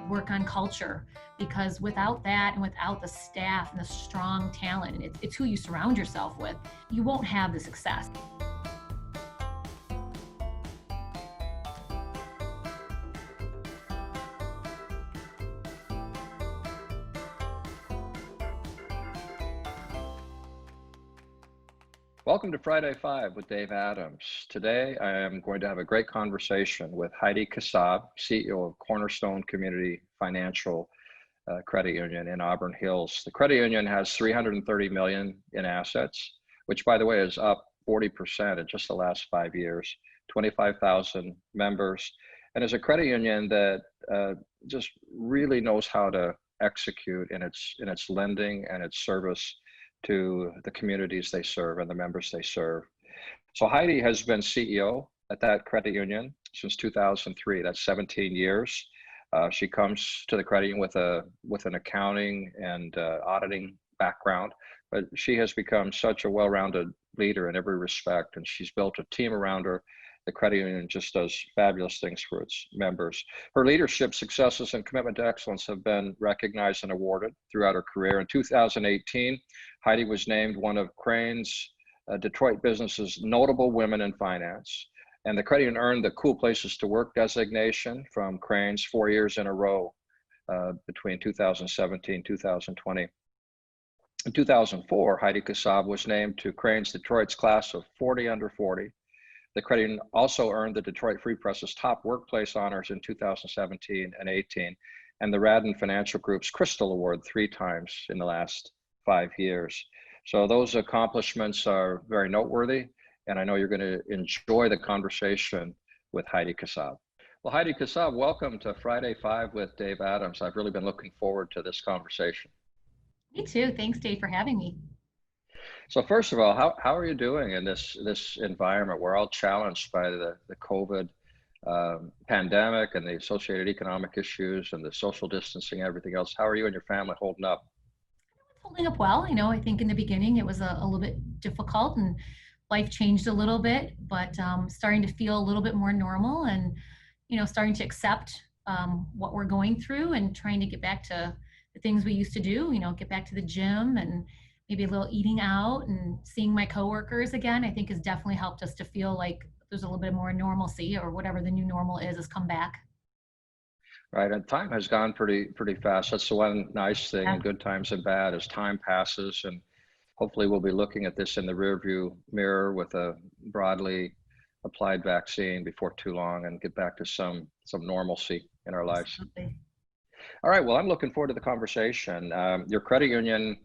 work on culture, because without that and without the staff and the strong talent, and it's who you surround yourself with, you won't have the success. Welcome to Friday Five with Dave Adams. Today, I am going to have a great conversation with Heidi Kassab, CEO of Cornerstone Community Financial Credit Union in Auburn Hills. The credit union has $330 million in assets, which, by the way, is up 40% in just the last 5 years, 25,000 members, and is a credit union that just really knows how to execute in its lending and its service to the communities they serve and the members they serve. So Heidi has been CEO at that credit union since 2003. That's 17 years. She comes to the credit union with an accounting and auditing background, but she has become such a well-rounded leader in every respect, and she's built a team around her. The credit union just does fabulous things for its members. Her leadership successes and commitment to excellence have been recognized and awarded throughout her career. In 2018, Heidi was named one of Crain's Detroit Business's notable women in finance. And the credit union earned the Cool Places to Work designation from Crain's 4 years in a row between 2017 and 2020. In 2004, Heidi Kassab was named to Crain's Detroit's class of 40 under 40. The credit union also earned the Detroit Free Press's top workplace honors in 2017 and 18, and the Radden Financial Group's Crystal Award 3 times in the last 5 years. So those accomplishments are very noteworthy, and I know you're going to enjoy the conversation with Heidi Kassab. Well, Heidi Kassab, welcome to Friday Five with Dave Adams. I've really been looking forward to this conversation. Me too. Thanks, Dave, for having me. So first of all, how are you doing in this environment? We're all challenged by the COVID pandemic and the associated economic issues and the social distancing and everything else. How are you and your family holding up? Holding up well. I think in the beginning it was a little bit difficult and life changed a little bit, but starting to feel a little bit more normal and, starting to accept what we're going through and trying to get back to the things we used to do, get back to the gym and maybe a little eating out and seeing my coworkers again, I think has definitely helped us to feel like there's a little bit more normalcy, or whatever the new normal is, has come back. Right, and time has gone pretty fast. That's the one nice thing in good times and bad, as time passes, and hopefully we'll be looking at this in the rearview mirror with a broadly applied vaccine before too long and get back to some normalcy in our lives. Absolutely. All right, well, I'm looking forward to the conversation. Your credit union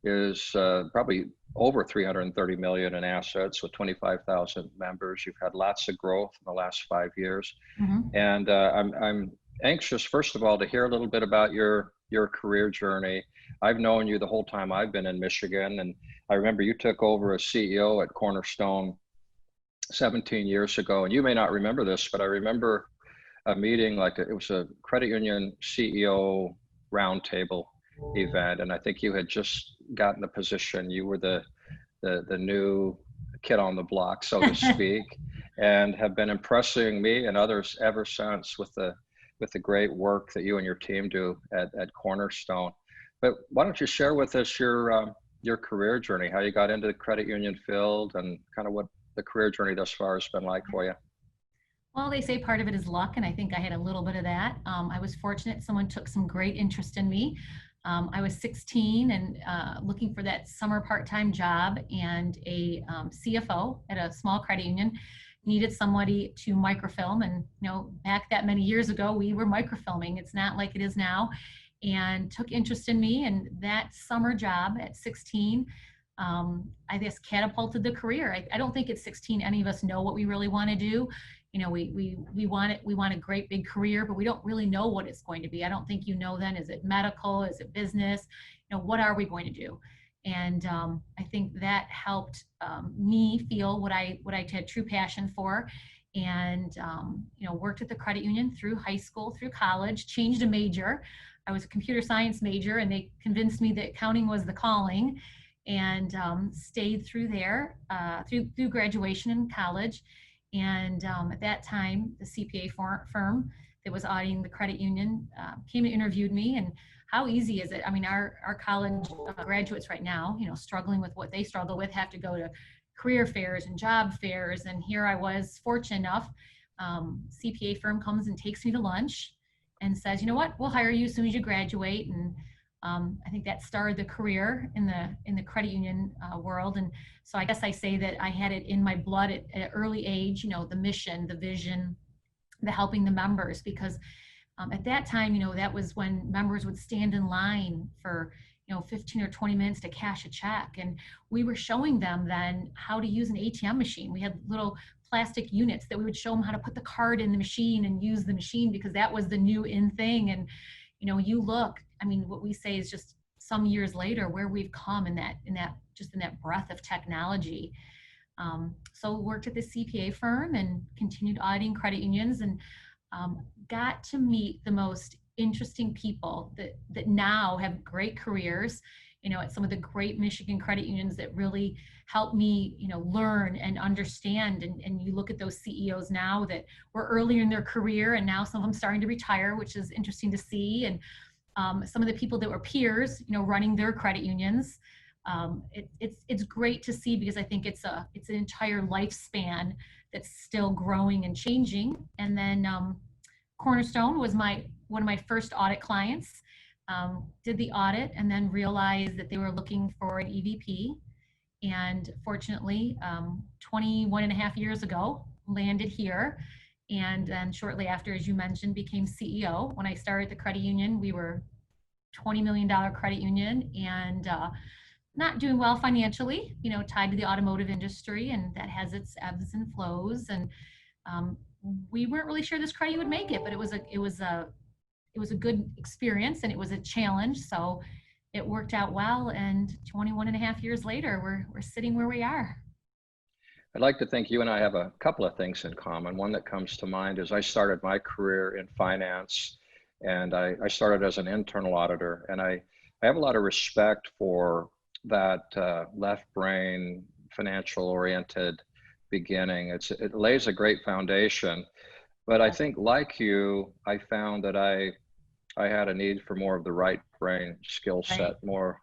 is probably over 330 million in assets with 25,000 members. You've had lots of growth in the last 5 years. Mm-hmm. And I'm anxious, first of all, to hear a little bit about your career journey. I've known you the whole time I've been in Michigan, and I remember you took over as CEO at Cornerstone 17 years ago. And you may not remember this, but I remember a meeting, it was a credit union CEO roundtable event, and I think you had just gotten the position. You were the new kid on the block, so to speak, and have been impressing me and others ever since with the great work that you and your team do at Cornerstone. But why don't you share with us your career journey, how you got into the credit union field, and kind of what the career journey thus far has been like for you? Well, they say part of it is luck, and I think I had a little bit of that. I was fortunate. Someone took some great interest in me. I was 16 and looking for that summer part-time job, and a CFO at a small credit union needed somebody to microfilm. And back that many years ago, we were microfilming. It's not like it is now. And took interest in me, and that summer job at 16, I guess catapulted the career. I don't think at 16 any of us know what we really want to do. We want a great big career, but we don't really know what it's going to be. I don't think then. Is it medical? Is it business? What are we going to do? And I think that helped me feel what I had true passion for, and worked at the credit union through high school, through college, changed a major. I was a computer science major, and they convinced me that accounting was the calling, and stayed through there through graduation in college. And at that time, the CPA firm that was auditing the credit union came and interviewed me. And how easy is it? I mean, our college graduates right now, struggling with what they struggle with, have to go to career fairs and job fairs. And here I was fortunate enough, CPA firm comes and takes me to lunch and says, you know what, we'll hire you as soon as you graduate. And I think that started the career in the credit union world. And so I guess I say that I had it in my blood at an early age, the mission, the vision, the helping the members, because at that time, that was when members would stand in line for 15 or 20 minutes to cash a check. And we were showing them then how to use an ATM machine. We had little plastic units that we would show them how to put the card in the machine and use the machine, because that was the new in thing. And you look, I mean, what we say is just some years later where we've come in that breadth of technology. So worked at the CPA firm and continued auditing credit unions, and got to meet the most interesting people that now have great careers, at some of the great Michigan credit unions that really helped me, learn and understand. And you look at those CEOs now that were earlier in their career, and now some of them starting to retire, which is interesting to see. And some of the people that were peers, running their credit unions. It's great to see, because I think it's an entire lifespan that's still growing and changing. And then Cornerstone was one of my first audit clients. Did the audit and then realized that they were looking for an EVP. And fortunately, 21 and a half years ago, landed here. And then shortly after, as you mentioned, became CEO. When I started the credit union, we were $20 million credit union, and not doing well financially, tied to the automotive industry, and that has its ebbs and flows. And we weren't really sure this credit would make it, but it was a good experience, and it was a challenge. So it worked out well. And 21 and a half years later, we're sitting where we are. I'd like to think you and I have a couple of things in common. One that comes to mind is I started my career in finance, and I started as an internal auditor. And I have a lot of respect for that left brain, financial oriented beginning. It lays a great foundation. But I think, like you, I found that I had a need for more of the right brain skill set, Right. more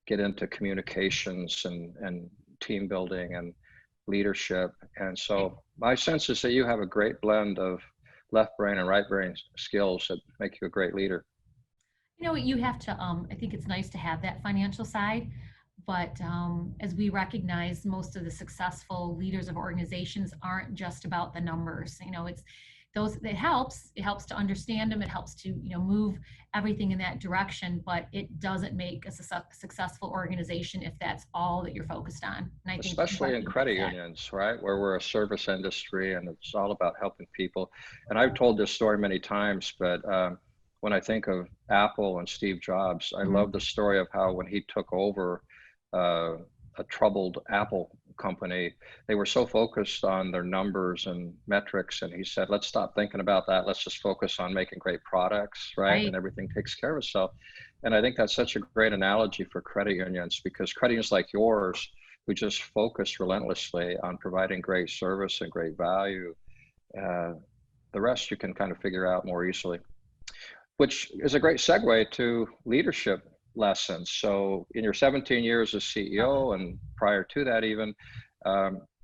get into communications and team building and leadership. And so my sense is that you have a great blend of left brain and right brain skills that make you a great leader. You have to, I think it's nice to have that financial side, but as we recognize, most of the successful leaders of organizations aren't just about the numbers. It's those, it helps to understand them. It helps to, move everything in that direction, but it doesn't make a successful organization if that's all that you're focused on. And I think Especially in credit unions, right? Where we're a service industry and it's all about helping people. And I've told this story many times, but when I think of Apple and Steve Jobs, I love the story of how when he took over a troubled Apple company, they were so focused on their numbers and metrics. And he said, let's stop thinking about that. Let's just focus on making great products, right? And everything takes care of itself. And I think that's such a great analogy for credit unions, because credit unions like yours, who just focus relentlessly on providing great service and great value, the rest you can kind of figure out more easily, which is a great segue to leadership lessons. So in your 17 years as CEO, and prior to that even,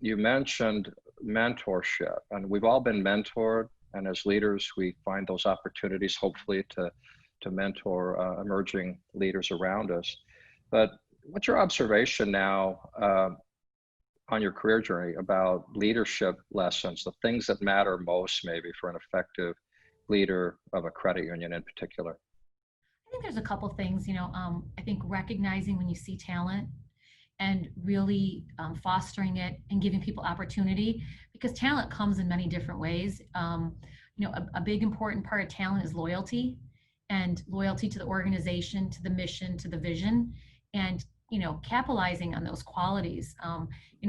you mentioned mentorship, and we've all been mentored. And as leaders, we find those opportunities, hopefully, to mentor emerging leaders around us. But what's your observation now on your career journey about leadership lessons, the things that matter most maybe for an effective leader of a credit union in particular? I think there's a couple things, I think recognizing when you see talent and really fostering it and giving people opportunity, because talent comes in many different ways. A big important part of talent is loyalty, and loyalty to the organization, to the mission, to the vision, and capitalizing on those qualities.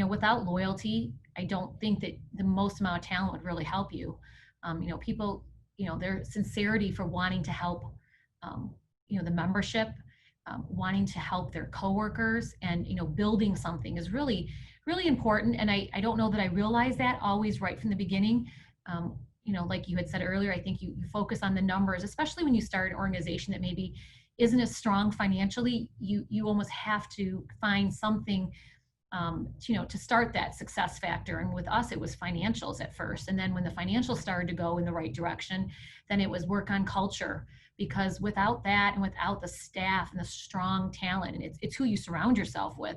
Without loyalty, I don't think that the most amount of talent would really help you. People, their sincerity for wanting to help the membership, wanting to help their coworkers, and building something is really, really important. And I don't know that I realized that always right from the beginning. like you had said earlier, I think you focus on the numbers, especially when you start an organization that maybe isn't as strong financially. You almost have to find something to start that success factor. And with us, it was financials at first. And then when the financials started to go in the right direction, then it was work on culture. Because without that and without the staff and the strong talent, and it's who you surround yourself with,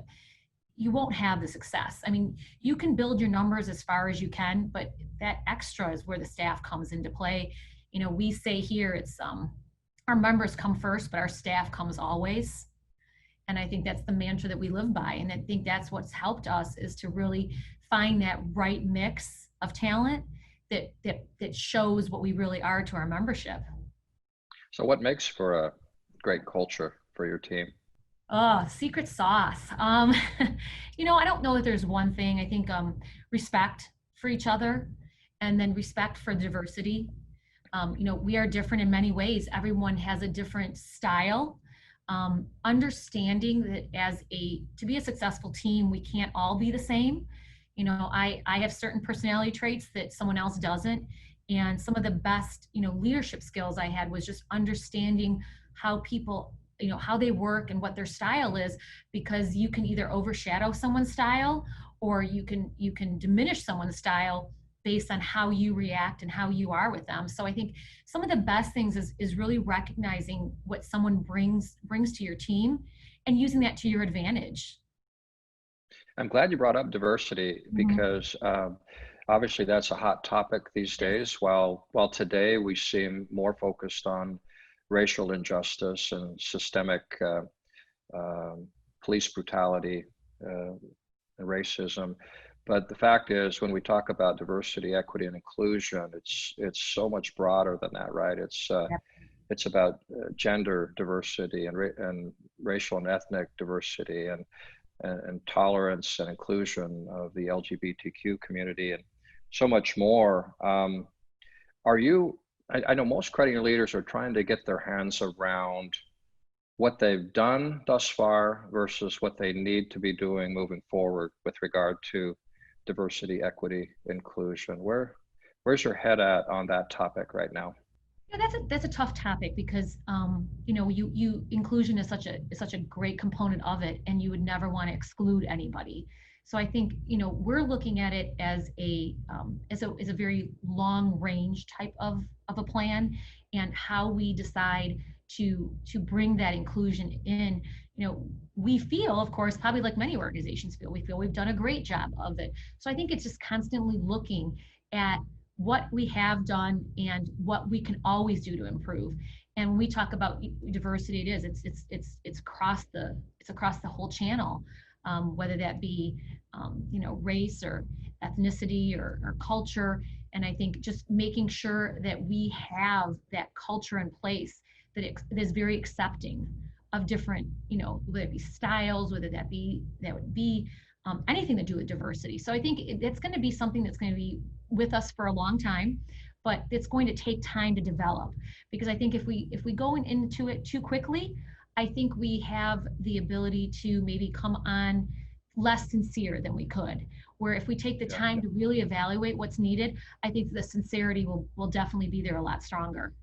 you won't have the success. I mean, you can build your numbers as far as you can, but that extra is where the staff comes into play. We say here it's our members come first, but our staff comes always. And I think that's the mantra that we live by. And I think that's what's helped us, is to really find that right mix of talent that shows what we really are to our membership. So what makes for a great culture for your team? Oh, secret sauce. I don't know that there's one thing. I think respect for each other, and then respect for diversity. We are different in many ways. Everyone has a different style. Understanding that to be a successful team, we can't all be the same. I have certain personality traits that someone else doesn't. And some of the best, leadership skills I had was just understanding how people, how they work and what their style is, because you can either overshadow someone's style, or you can diminish someone's style based on how you react and how you are with them. So I think some of the best things is really recognizing what someone brings to your team and using that to your advantage. I'm glad you brought up diversity, Mhm. because obviously that's a hot topic these days. While today we seem more focused on racial injustice and systemic police brutality and racism. But the fact is, when we talk about diversity, equity, and inclusion, it's so much broader than that, right? It's about gender diversity and racial and ethnic diversity and tolerance and inclusion of the LGBTQ community and so much more. Are you? I know most credit union leaders are trying to get their hands around what they've done thus far versus what they need to be doing moving forward with regard to diversity, equity, inclusion. Where's your head at on that topic right now? Yeah, that's a tough topic, because you inclusion is such a great component of it, and you would never want to exclude anybody. So I think we're looking at it as a very long range type of a plan, and how we decide to bring that inclusion in. We feel, of course, probably like many organizations feel, we feel we've done a great job of it. So I think it's just constantly looking at what we have done and what we can always do to improve. And when we talk about diversity, it's across the whole channel, whether that be race or ethnicity or culture. And I think just making sure that we have that culture in place that is very accepting of different, whether it be styles, whether that would be anything to do with diversity. So I think it's going to be something that's going to be with us for a long time, but it's going to take time to develop. Because I think if we go into it too quickly, I think we have the ability to maybe come on less sincere than we could. Where if we take the Yeah. time to really evaluate what's needed, I think the sincerity will definitely be there a lot stronger.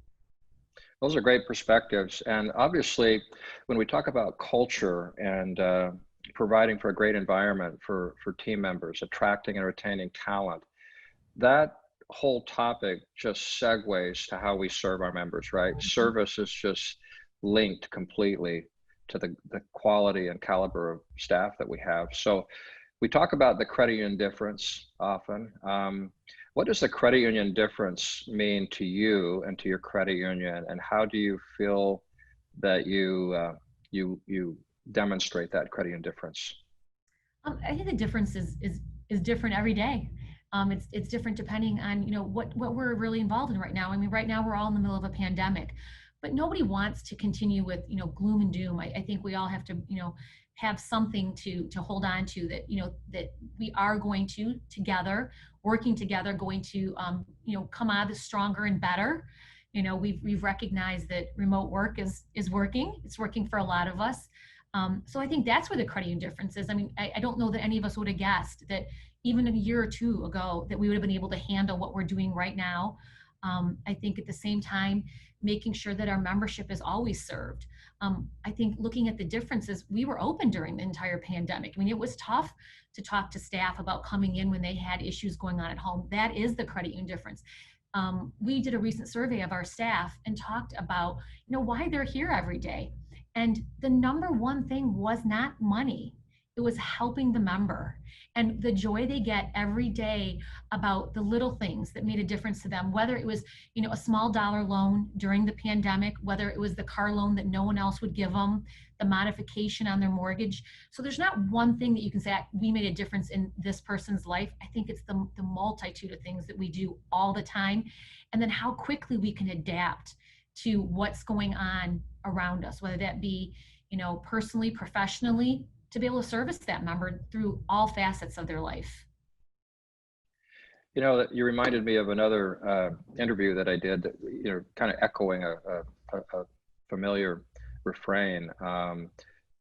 Those are great perspectives. And obviously, when we talk about culture and providing for a great environment for team members, attracting and retaining talent, that whole topic just segues to how we serve our members, right? Service is just linked completely to the quality and caliber of staff that we have. So we talk about the credit union difference often. What does the credit union difference mean to you and to your credit union, and how do you feel that you demonstrate that credit union difference? I think the difference is different every day. It's different depending on what we're really involved in right now. I mean, right now we're all in the middle of a pandemic, but nobody wants to continue with gloom and doom. I think we all have to have something to hold on to, that we are going to together, working together, going to come out of this stronger and better. We've recognized that remote work is working. It's working for a lot of us. So I think that's where the credit union difference is. I mean, I don't know that any of us would have guessed that even a year or two ago that we would have been able to handle what we're doing right now. I think at the same time, making sure that our membership is always served. I think looking at the differences, we were open during the entire pandemic. I mean, it was tough to talk to staff about coming in when they had issues going on at home. That is the credit union difference. We did a recent survey of our staff and talked about, why they're here every day. And the number one thing was not money. It was helping the member and the joy they get every day about the little things that made a difference to them, whether it was, a small dollar loan during the pandemic, whether it was the car loan that no one else would give them, the modification on their mortgage. So there's not one thing that you can say, we made a difference in this person's life. I think it's the multitude of things that we do all the time. And then how quickly we can adapt to what's going on around us, whether that be, personally, professionally, to be able to service that member through all facets of their life. You reminded me of another interview that I did, kind of echoing a familiar refrain.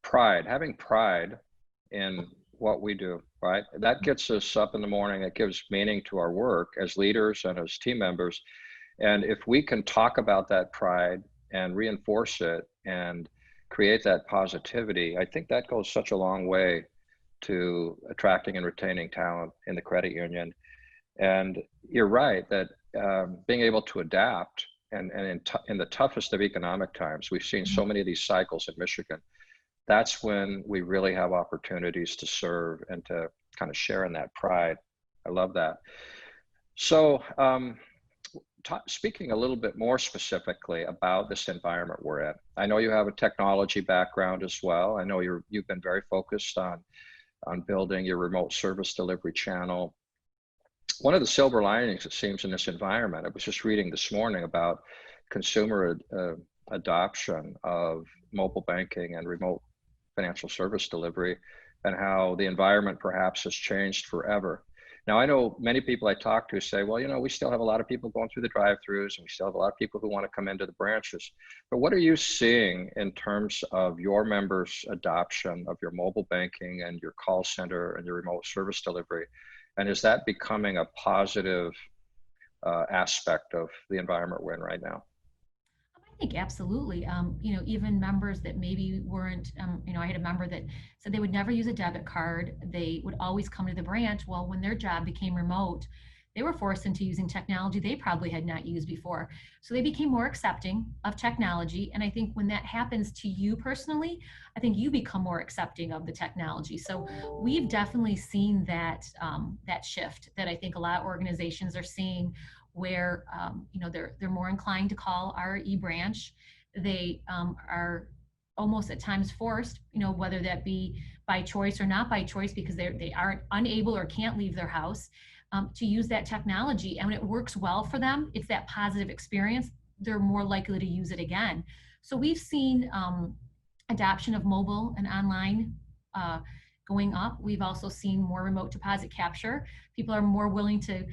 Pride, having pride in what we do, right? That gets us up in the morning. It gives meaning to our work as leaders and as team members. And if we can talk about that pride and reinforce it and create that positivity, I think that goes such a long way to attracting and retaining talent in the credit union. And you're right that being able to adapt and in the toughest of economic times, we've seen so many of these cycles in Michigan. That's when we really have opportunities to serve and to kind of share in that pride. I love that. So speaking a little bit more specifically about this environment we're in, I know you have a technology background as well. I know you've been very focused on building your remote service delivery channel. One of the silver linings, it seems, in this environment, I was just reading this morning about consumer adoption of mobile banking and remote financial service delivery, and how the environment perhaps has changed forever. Now, I know many people I talk to say, well, we still have a lot of people going through the drive-throughs, and we still have a lot of people who want to come into the branches. But what are you seeing in terms of your members' adoption of your mobile banking and your call center and your remote service delivery? And is that becoming a positive aspect of the environment we're in right now? I think absolutely. Even members that maybe weren't, I had a member that said they would never use a debit card. They would always come to the branch. Well, when their job became remote, they were forced into using technology they probably had not used before. So they became more accepting of technology. And I think when that happens to you personally, I think you become more accepting of the technology. So we've definitely seen that shift that I think a lot of organizations are seeing, where they're more inclined to call our e-branch. They are almost at times forced, whether that be by choice or not by choice, because they aren't unable or can't leave their house, to use that technology. And when it works well for them, it's that positive experience, they're more likely to use it again. So we've seen adoption of mobile and online going up. We've also seen more remote deposit capture. People are more willing to,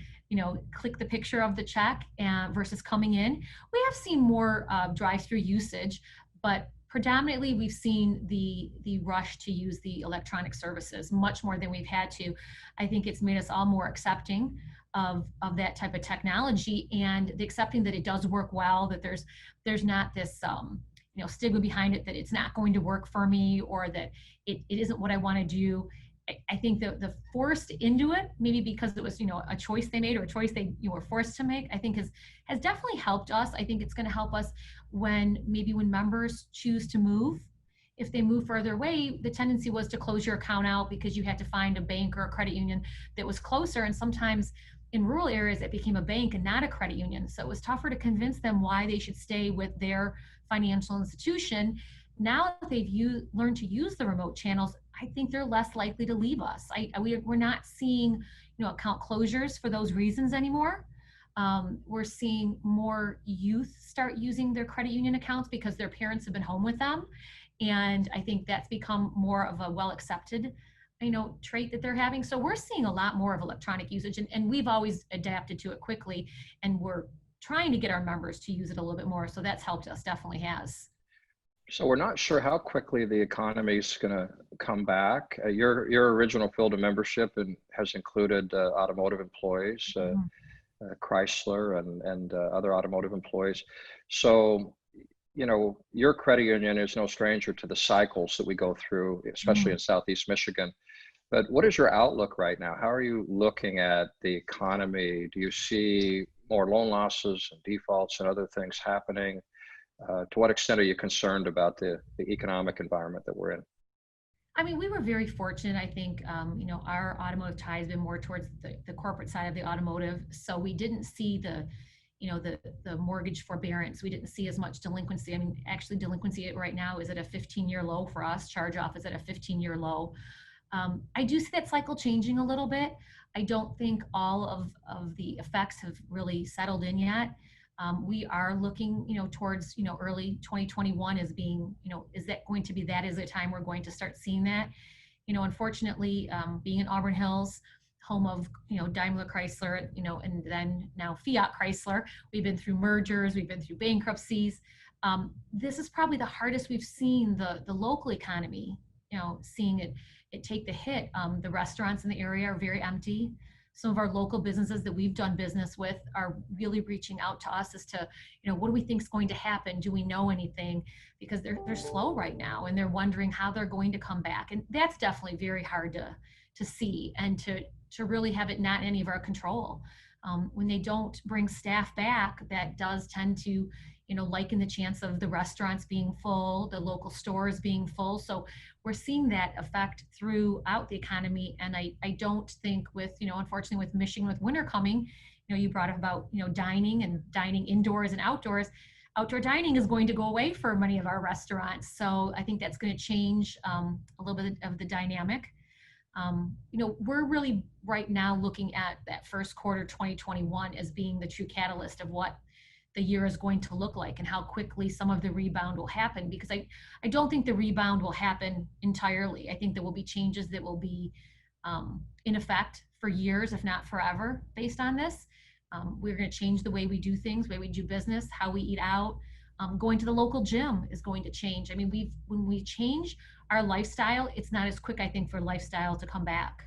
click the picture of the check versus coming in. We have seen more drive-through usage, but predominantly we've seen the rush to use the electronic services much more than we've had to. I think it's made us all more accepting of that type of technology, and the accepting that it does work well, that there's not this stigma behind it that it's not going to work for me, or that it isn't what I want to do. I think the forced into it, maybe because it was a choice they made or a choice they were forced to make, I think has definitely helped us. I think it's going to help us when members choose to move. If they move further away, the tendency was to close your account out because you had to find a bank or a credit union that was closer. And sometimes in rural areas, it became a bank and not a credit union. So it was tougher to convince them why they should stay with their financial institution. Now that they've learned to use the remote channels, I think they're less likely to leave us. We're not seeing account closures for those reasons anymore. We're seeing more youth start using their credit union accounts because their parents have been home with them. And I think that's become more of a well-accepted trait that they're having. So we're seeing a lot more of electronic usage, and we've always adapted to it quickly, and we're trying to get our members to use it a little bit more. So that's helped us, definitely has. So we're not sure how quickly the economy is going to come back. Your original field of membership and has included automotive employees, Mhm. Chrysler and other automotive employees. So your credit union is no stranger to the cycles that we go through, especially Mm. in Southeast Michigan. But what is your outlook right now? How are you looking at the economy? Do you see more loan losses and defaults and other things happening? To what extent are you concerned about the economic environment that we're in? I mean, we were very fortunate. I think, our automotive tie has been more towards the corporate side of the automotive. So we didn't see the mortgage forbearance. We didn't see as much delinquency. I mean, actually, delinquency right now is at a 15-year low for us. Charge off is at a 15-year low. I do see that cycle changing a little bit. I don't think all of the effects have really settled in yet. We are looking, towards, early 2021 as being, is that going to be that is a time we're going to start seeing that? Unfortunately, being in Auburn Hills, home of, Daimler Chrysler, and then now Fiat Chrysler, we've been through mergers, we've been through bankruptcies. This is probably the hardest we've seen the local economy, seeing it take the hit. The restaurants in the area are very empty. Some of our local businesses that we've done business with are really reaching out to us as to, what do we think is going to happen? Do we know anything? Because they're slow right now and they're wondering how they're going to come back. And that's definitely very hard to see and to really have it not in any of our control. When they don't bring staff back, that does tend to, liken the chance of the restaurants being full, the local stores being full. So we're seeing that effect throughout the economy. And I don't think with, unfortunately with Michigan, with winter coming, you brought up about, dining and dining indoors and outdoors. Outdoor dining is going to go away for many of our restaurants. So I think that's going to change a little bit of the dynamic. We're really right now looking at that first quarter 2021 as being the true catalyst of what the year is going to look like and how quickly some of the rebound will happen, because I don't think the rebound will happen entirely. I think there will be changes that will be in effect for years, if not forever, based on this. We're going to change the way we do things, the way we do business, how we eat out. Going to the local gym is going to change. I mean, when we change our lifestyle, it's not as quick, I think, for lifestyle to come back.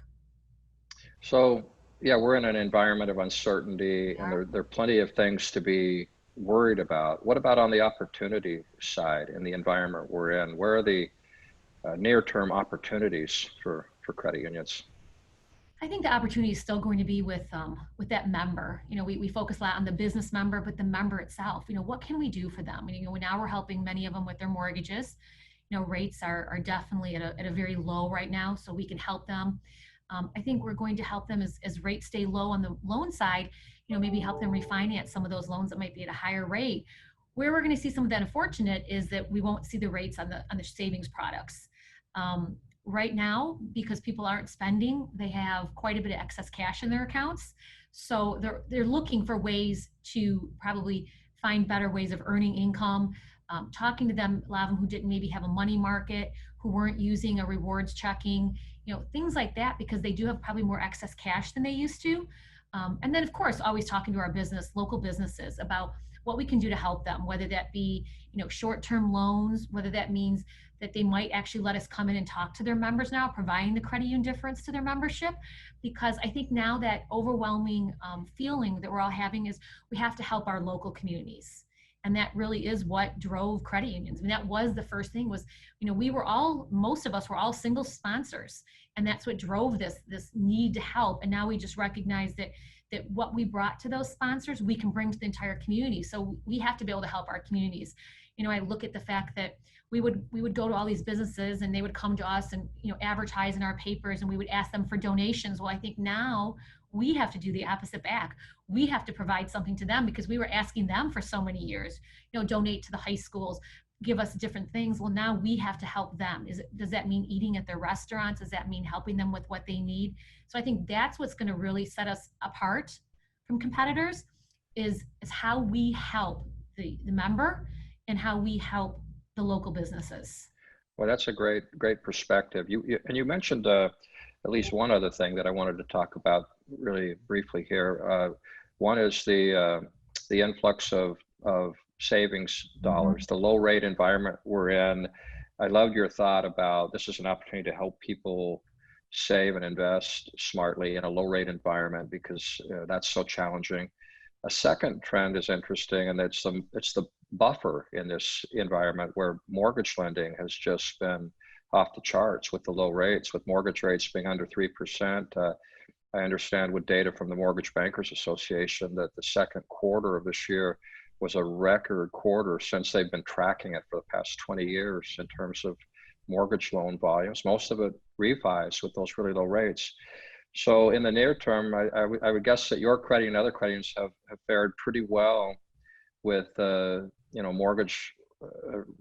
So, yeah, we're in an environment of uncertainty, and Yeah. there are plenty of things to be worried about. What about on the opportunity side in the environment we're in? Where are the near-term opportunities for credit unions? I think the opportunity is still going to be with that member. We focus a lot on the business member, but the member itself. What can we do for them? Now we're helping many of them with their mortgages. Rates are definitely at a very low right now, so we can help them. I think we're going to help them as rates stay low on the loan side. Maybe help them refinance some of those loans that might be at a higher rate. Where we're going to see some of that unfortunate is that we won't see the rates on the savings products. Right now, because people aren't spending, they have quite a bit of excess cash in their accounts. So they're looking for ways to probably find better ways of earning income. Talking to them, a lot of them who didn't maybe have a money market, who weren't using a rewards checking, things like that, because they do have probably more excess cash than they used to. And then, of course, always talking to our local businesses about what we can do to help them, whether that be, short-term loans, whether that means that they might actually let us come in and talk to their members now, providing the credit union difference to their membership. Because I think now that overwhelming feeling that we're all having is we have to help our local communities. And that really is what drove credit unions. I mean, that was the first thing was, most of us were all single sponsors. And that's what drove this need to help. And now we just recognize that what we brought to those sponsors, we can bring to the entire community. So we have to be able to help our communities. I look at the fact that we would go to all these businesses and they would come to us and advertise in our papers, and we would ask them for donations. Well, I think now we have to do the opposite back. We have to provide something to them because we were asking them for so many years, donate to the high schools, give us different things. Well, now we have to help them. Does that mean eating at their restaurants? Does that mean helping them with what they need? So I think that's what's going to really set us apart from competitors is how we help the member and how we help the local businesses. Well, that's a great perspective. You mentioned at least one other thing that I wanted to talk about really briefly here. One is the influx of savings Mhm. dollars. The low rate environment we're in, I love your thought about this is an opportunity to help people save and invest smartly in a low rate environment because that's so challenging. A second trend is interesting, and it's the buffer in this environment where mortgage lending has just been off the charts with the low rates, with mortgage rates being under 3%. I understand with data from the Mortgage Bankers Association that the second quarter of this year was a record quarter since they've been tracking it for the past 20 years in terms of mortgage loan volumes, most of it refis with those really low rates. So in the near term, I would guess that your credit and other credits have fared pretty well with mortgage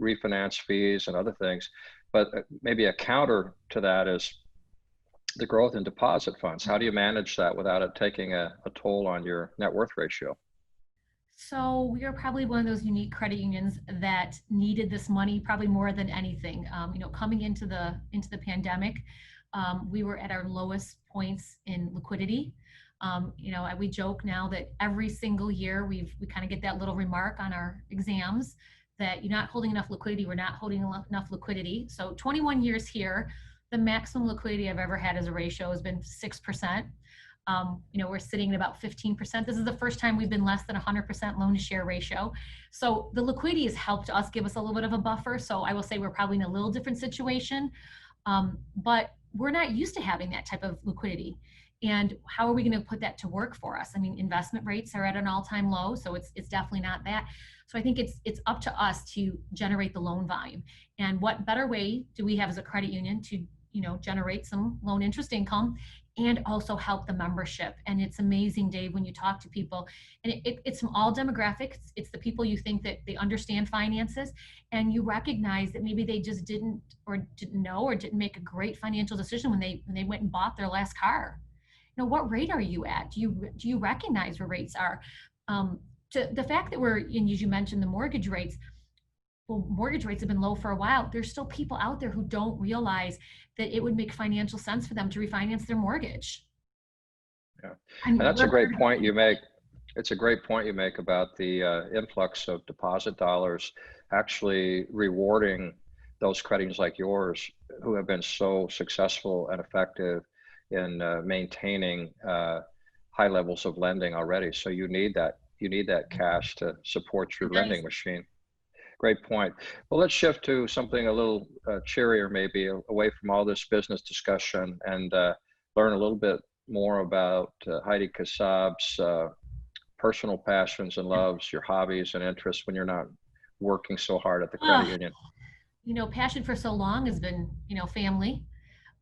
refinance fees and other things. But maybe a counter to that is the growth in deposit funds. How do you manage that without it taking a toll on your net worth ratio? So we are probably one of those unique credit unions that needed this money probably more than anything. Coming into the pandemic, we were at our lowest points in liquidity. We joke now that every single year we kind of get that little remark on our exams that you're not holding enough liquidity. We're not holding enough liquidity. So 21 years here, the maximum liquidity I've ever had as a ratio has been 6%. We're sitting at about 15%. This is the first time we've been less than 100% loan to share ratio. So the liquidity has helped us give us a little bit of a buffer. So I will say we're probably in a little different situation, but we're not used to having that type of liquidity. And how are we going to put that to work for us? I mean, investment rates are at an all-time low, so it's definitely not that. So I think it's up to us to generate the loan volume. And what better way do we have as a credit union to generate some loan interest income and also help the membership? And it's amazing, Dave, when you talk to people, and it's from all demographics. It's the people you think that they understand finances, and you recognize that maybe they just didn't know or didn't make a great financial decision when they went and bought their last car. What rate are you at? Do you recognize where rates are? To the fact that and as you mentioned, the mortgage rates, well, mortgage rates have been low for a while. There's still people out there who don't realize that it would make financial sense for them to refinance their mortgage. Yeah, And and that's a we're great point you make. It's a great point you make about the influx of deposit dollars actually rewarding those credits like yours who have been so successful and effective in maintaining high levels of lending already. So you need that cash to support your nice. lending machine. Great point. Well, let's shift to something a little cheerier, maybe away from all this business discussion, and learn a little bit more about Heidi Kassab's personal passions and loves, your hobbies and interests when you're not working so hard at the credit Oh, union. passion for so long has been, family.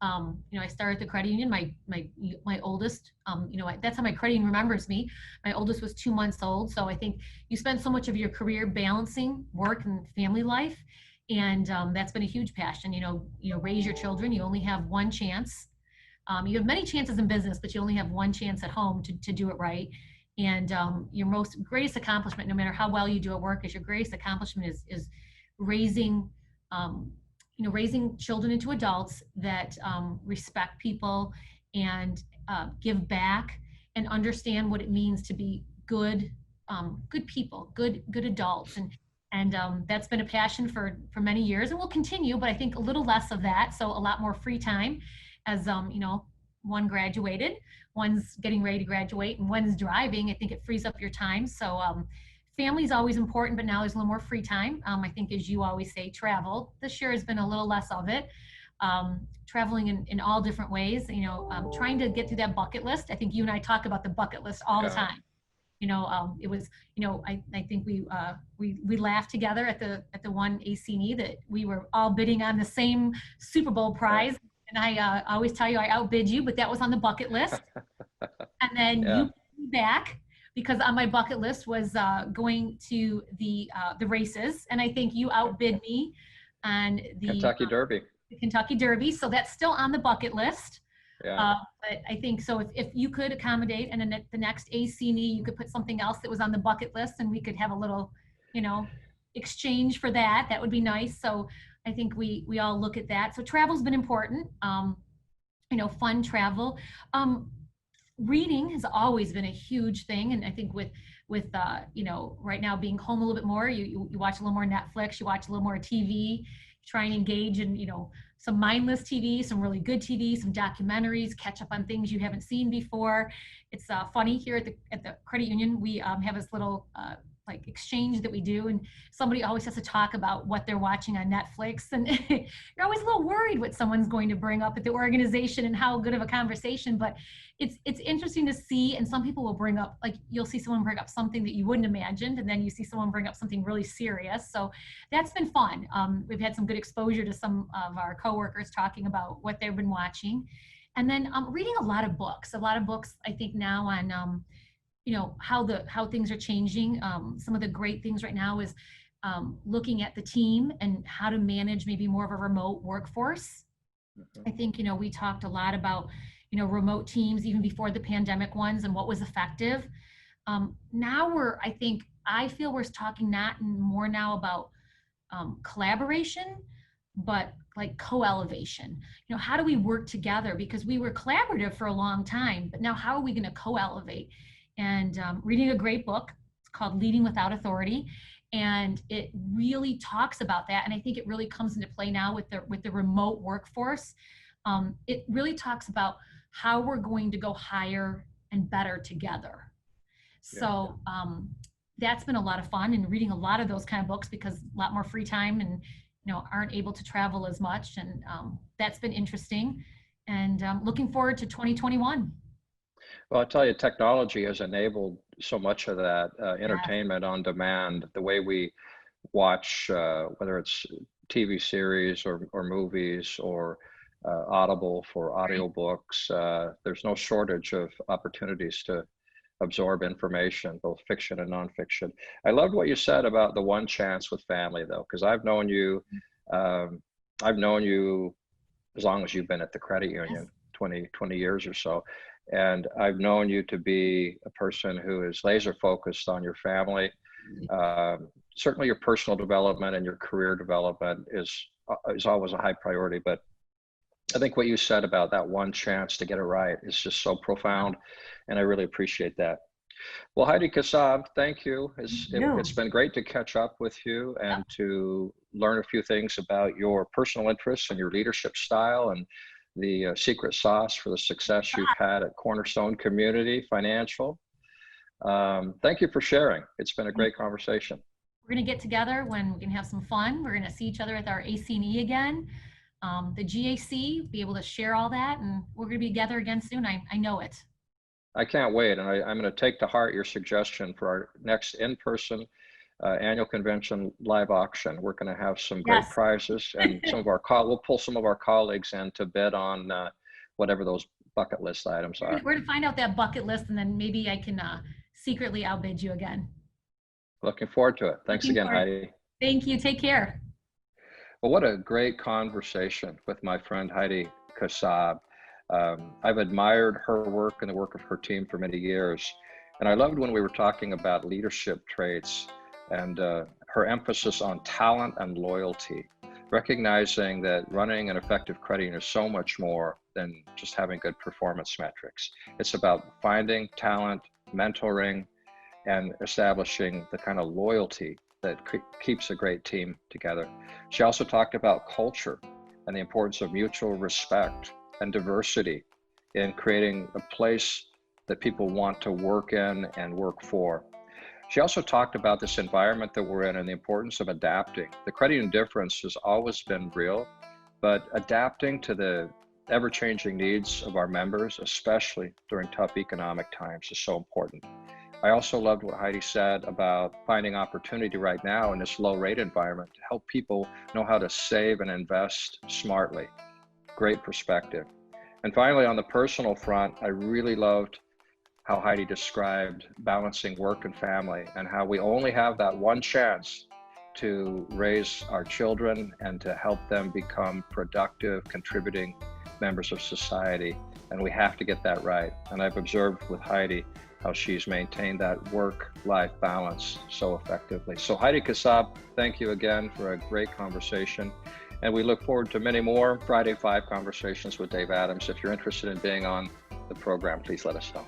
I started the credit union. My oldest, that's how my credit union remembers me. My oldest was 2 months old. So I think you spend so much of your career balancing work and family life, and that's been a huge passion. Raise your children. You only have one chance. You have many chances in business, but you only have one chance at home to do it right. And your most greatest accomplishment, no matter how well you do at work, is your greatest accomplishment is raising raising children into adults that respect people and give back and understand what it means to be good people, good adults, and that's been a passion for many years and will continue. But I think a little less of that, so a lot more free time, as one graduated, one's getting ready to graduate, and one's driving. I think it frees up your time. So family is always important, but now there's a little more free time. I think, as you always say, travel. This year has been a little less of it. Traveling in all different ways, trying to get through that bucket list. I think you and I talk about the bucket list all the Yeah. time. It was, I think we laughed together at the one ACE that we were all bidding on the same Super Bowl Yeah. prize. And I always tell you I outbid you, but that was on the bucket list. And then you Yeah. put me back because on my bucket list was going to the races, and I think you outbid me on Kentucky Derby. the Kentucky Derby. So that's still on the bucket list. Yeah. But I think so. If you could accommodate, and then the next ACE, you could put something else that was on the bucket list, and we could have a little, exchange for that. That would be nice. So I think we all look at that. So travel's been important. Fun travel. Reading has always been a huge thing, and I think with with right now being home a little bit more, you watch a little more Netflix, you watch a little more TV, try and engage in some mindless TV, some really good TV, some documentaries, catch up on things you haven't seen before. It's funny here at the credit union. We have this little like exchange that we do, and somebody always has to talk about what they're watching on Netflix, and you're always a little worried what someone's going to bring up at the organization and how good of a conversation. But it's interesting to see, and some people will bring up, like, you'll see someone bring up something that you wouldn't imagined, and then you see someone bring up something really serious. So that's been fun. We've had some good exposure to some of our coworkers talking about what they've been watching, and then reading a lot of books. I think now on how things are changing. Some of the great things right now is looking at the team and how to manage maybe more of a remote workforce. I think we talked a lot about remote teams even before the pandemic ones and what was effective. Now I feel we're talking not more now about collaboration, but like co-elevation. How do we work together? Because we were collaborative for a long time, but now how are we going to co-elevate? And reading a great book, it's called Leading Without Authority, and it really talks about that. And I think it really comes into play now with the remote workforce. It really talks about how we're going to go higher and better together. So that's been a lot of fun, and reading a lot of those kind of books because a lot more free time and aren't able to travel as much, and that's been interesting. And looking forward to 2021. Well, I'll tell you, technology has enabled so much of that entertainment on demand, the way we watch, whether it's TV series or movies or Audible for audiobooks. There's no shortage of opportunities to absorb information, both fiction and nonfiction. I loved what you said about the one chance with family, though, because I've known you as long as you've been at the credit union, 20 years or so. And I've known you to be a person who is laser focused on your family. Certainly your personal development and your career development is always a high priority. But I think what you said about that one chance to get it right is just so profound. And I really appreciate that. Well, Heidi Kassab, thank you. It's been great to catch up with you and to learn a few things about your personal interests and your leadership style and the secret sauce for the success you've had at Cornerstone Community Financial. Thank you for sharing. It's been a great conversation. We're going to get together when we can have some fun. We're going to see each other at our AC&E again, the GAC, be able to share all that, and we're going to be together again soon. I know it. I can't wait, and I'm going to take to heart your suggestion for our next in-person annual convention live auction. We're going to have some great prizes, and we'll pull some of our colleagues in to bid on whatever those bucket list items are. We're to find out that bucket list, and then maybe I can secretly outbid you again. Looking forward to it. Thanks again, Heidi. Thank you. Take care. Well, what a great conversation with my friend Heidi Kassab. I've admired her work and the work of her team for many years. And I loved when we were talking about leadership traits and her emphasis on talent and loyalty, recognizing that running an effective credit union is so much more than just having good performance metrics. It's about finding talent, mentoring, and establishing the kind of loyalty that keeps a great team together. She also talked about culture and the importance of mutual respect and diversity in creating a place that people want to work in and work for. She also talked about this environment that we're in and the importance of adapting. The credit union difference has always been real, but adapting to the ever-changing needs of our members, especially during tough economic times, is so important. I also loved what Heidi said about finding opportunity right now in this low rate environment to help people know how to save and invest smartly. Great perspective. And finally, on the personal front, I really loved how Heidi described balancing work and family and how we only have that one chance to raise our children and to help them become productive, contributing members of society. And we have to get that right. And I've observed with Heidi how she's maintained that work-life balance so effectively. So Heidi Kassab, thank you again for a great conversation. And we look forward to many more Friday 5 conversations with Dave Adams. If you're interested in being on the program, please let us know.